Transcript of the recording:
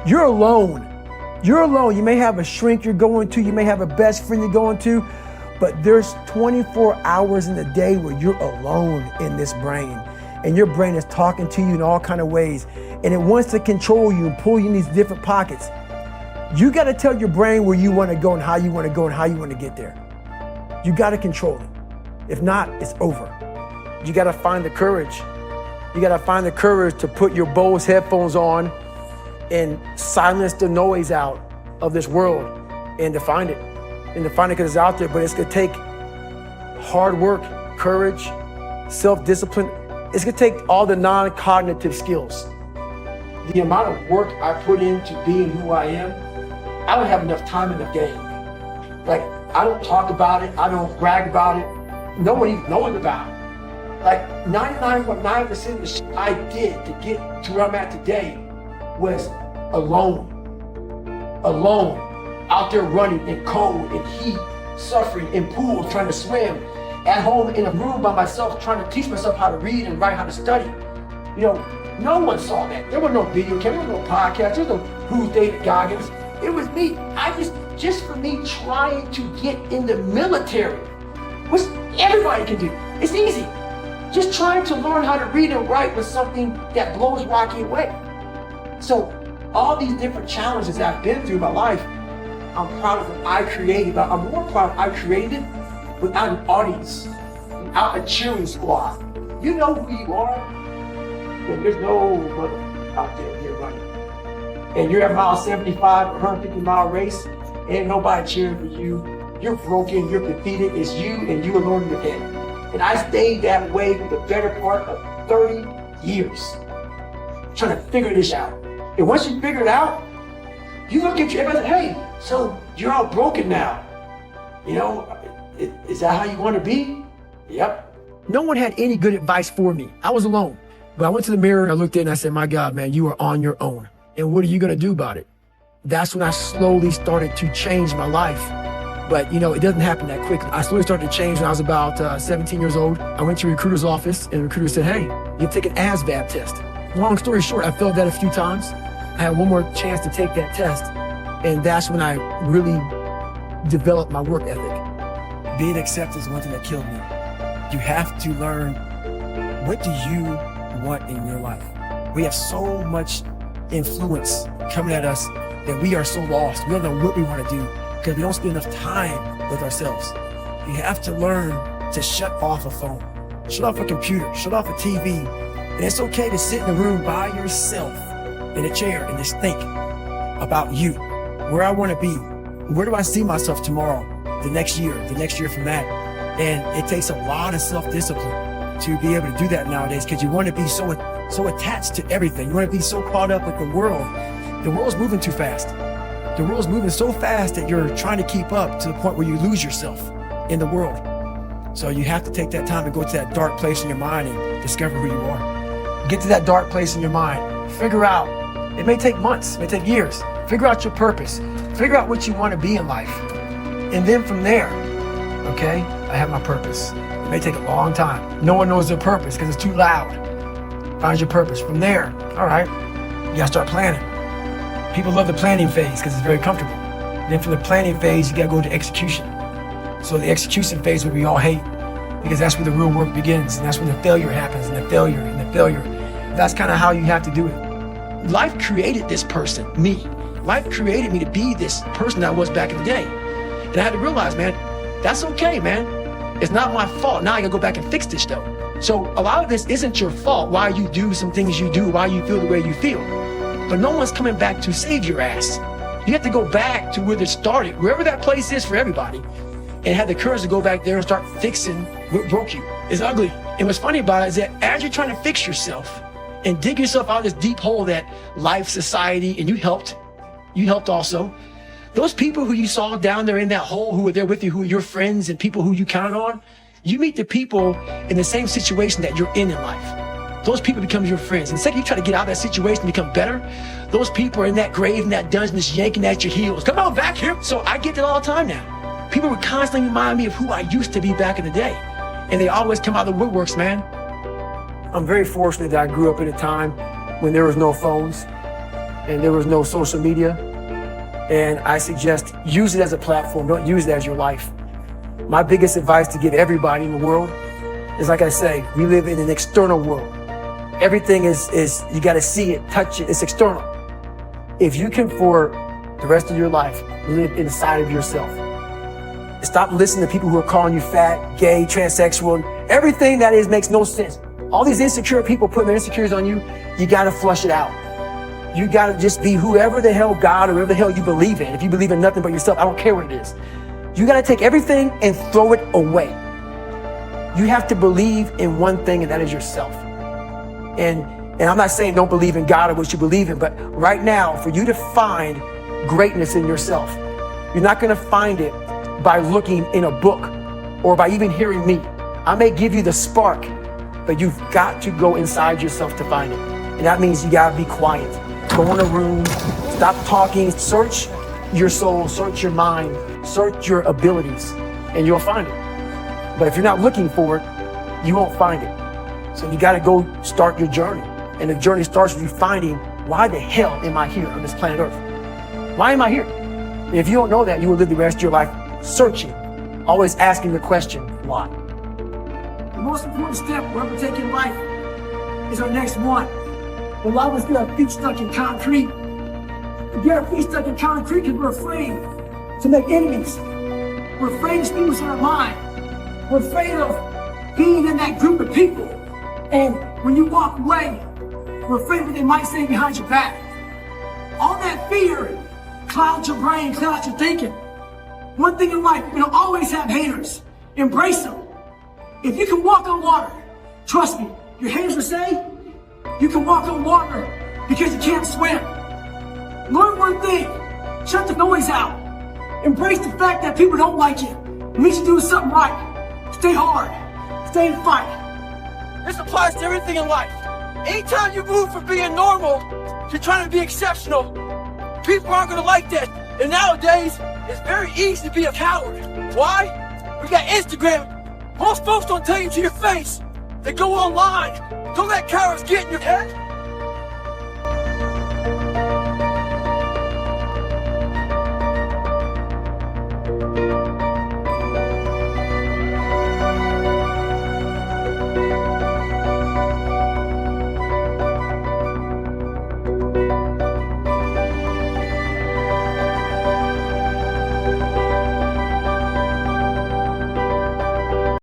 You're alone. You're alone. You may have a shrink you're going to, you may have a best friend you're going to, but there's 24 hours in the day where you're alone in this brain. And your brain is talking to you in all kinds of ways. And it wants to control you and pull you in these different pockets. You got to tell your brain where you want to go and how you want to go and how you want to get there. You got to control it. If not, it's over. You got to find the courage. You got to find the courage to put your Bose headphones on and silence the noise out of this world and to find it. And to find it because it's out there, but it's going to take hard work, courage, self-discipline. It's going to take all the non-cognitive skills. The amount of work I put into being who I am, I don't have enough time in the game. Like, I don't talk about it. I don't brag about it. No one even knows about it. Like 99.9% of the shit I did to get to where I'm at today was alone, out there running in cold and heat, suffering in pools, trying to swim, at home in a room by myself, trying to teach myself how to read and write, how to study. You know, no one saw that. There was no video camera, there was no podcast, there was no Who's David Goggins. It was me. Just for me trying to get in the military, which everybody can do. It's easy. Just trying to learn how to read and write was something that blows Rocky away. So all these different challenges that I've been through in my life, I'm proud of what I created, but I'm more proud I created it without an audience, without a cheering squad. You know who you are, then there's no mother out there here running. And you're at mile 75, 150-mile race, ain't nobody cheering for you. You're broken, you're defeated, it's you and you alone in your head. And I stayed that way for the better part of 30 years, trying to figure this out. And once you figure it out, you look at everybody and say, hey, so you're all broken now. You know, is that how you want to be? Yep. No one had any good advice for me. I was alone. But I went to the mirror and I looked in and I said, my God, man, you are on your own. And what are you going to do about it? That's when I slowly started to change my life. But, you know, it doesn't happen that quickly. I slowly started to change when I was about 17 years old. I went to a recruiter's office and the recruiter said, hey, you take an ASVAB test. Long story short, I failed that a few times. I had one more chance to take that test. And that's when I really developed my work ethic. Being accepted is one thing that killed me. You have to learn, what do you want in your life? We have so much influence coming at us that we are so lost. We don't know what we want to do because we don't spend enough time with ourselves. You have to learn to shut off a phone, shut off a computer, shut off a TV. And it's okay to sit in a room by yourself in a chair and just think about you, where I want to be, where do I see myself tomorrow, the next year from that. And it takes a lot of self-discipline to be able to do that nowadays because you want to be so attached to everything. You want to be so caught up with the world. The world's moving too fast. The world's moving so fast that you're trying to keep up to the point where you lose yourself in the world. So you have to take that time to go to that dark place in your mind and discover who you are. Get to that dark place in your mind. Figure out, it may take months, it may take years. Figure out your purpose. Figure out what you want to be in life. And then from there, okay, I have my purpose. It may take a long time. No one knows their purpose because it's too loud. Find your purpose. From there, all right, you gotta start planning. People love the planning phase because it's very comfortable. Then from the planning phase, you gotta go to execution. So the execution phase is what we all hate because that's where the real work begins and that's when the failure happens and the failure and the failure. That's kind of how you have to do it. Life created this person, me. Life created me to be this person I was back in the day. And I had to realize, man, that's okay, man. It's not my fault. Now I gotta go back and fix this though. So a lot of this isn't your fault, why you do some things you do, why you feel the way you feel. But no one's coming back to save your ass. You have to go back to where it started, wherever that place is for everybody, and have the courage to go back there and start fixing what broke you. It's ugly. And what's funny about it is that as you're trying to fix yourself and dig yourself out of this deep hole that life, society, and you helped also, those people who you saw down there in that hole who were there with you, who are your friends and people who you counted on, you meet the people in the same situation that you're in life. Those people become your friends. And the second you try to get out of that situation and become better, those people are in that grave, in that dungeon, just yanking at your heels. Come on, back here. So I get that all the time now. People would constantly remind me of who I used to be back in the day. And they always come out of the woodworks, man. I'm very fortunate that I grew up at a time when there was no phones. and there was no social media. And I suggest use it as a platform. Don't use it as your life. My biggest advice to give everybody in the world is, like I say, we live in an external world. Everything is you got to see it, touch it. It's external. If you can, for the rest of your life, live inside of yourself. Stop listening to people who are calling you fat, gay, transsexual. Everything that is makes no sense. All these insecure people putting their insecurities on you, you got to flush it out. You got to just be whoever the hell God or whoever the hell you believe in. If you believe in nothing but yourself, I don't care what it is. You got to take everything and throw it away. You have to believe in one thing, and that is yourself. And I'm not saying don't believe in God or what you believe in, but right now, for you to find greatness in yourself, you're not going to find it by looking in a book or by even hearing me. I may give you the spark, but you've got to go inside yourself to find it. And that means you got to be quiet. Go in a room, stop talking, search your soul, search your mind, search your abilities, and you'll find it. But if you're not looking for it, you won't find it. So you got to go start your journey. And the journey starts with you finding, why the hell am I here on this planet Earth? Why am I here? And if you don't know that, you will live the rest of your life searching, always asking the question, why? The most important step we're ever taking in life is our next one. A lot of us get our feet stuck in concrete. We get our feet stuck in concrete because we're afraid to make enemies. We're afraid to speak what's in our mind. We're afraid of being in that group of people. And when you walk away, we're afraid of what they might say behind your back. All that fear clouds your brain, clouds your thinking. One thing in life, you're gonna always have haters. Embrace them. If you can walk on water, trust me, your haters will say, you can walk on water because you can't swim. Learn one thing, shut the noise out. Embrace the fact that people don't like you. It means you're doing something right. Stay hard, stay in the fight. This applies to everything in life. Anytime you move from being normal to trying to be exceptional, people aren't gonna like that. And nowadays, it's very easy to be a coward. Why? We got Instagram. Most folks don't tell you to your face. They go online. Don't let cowards get in your head.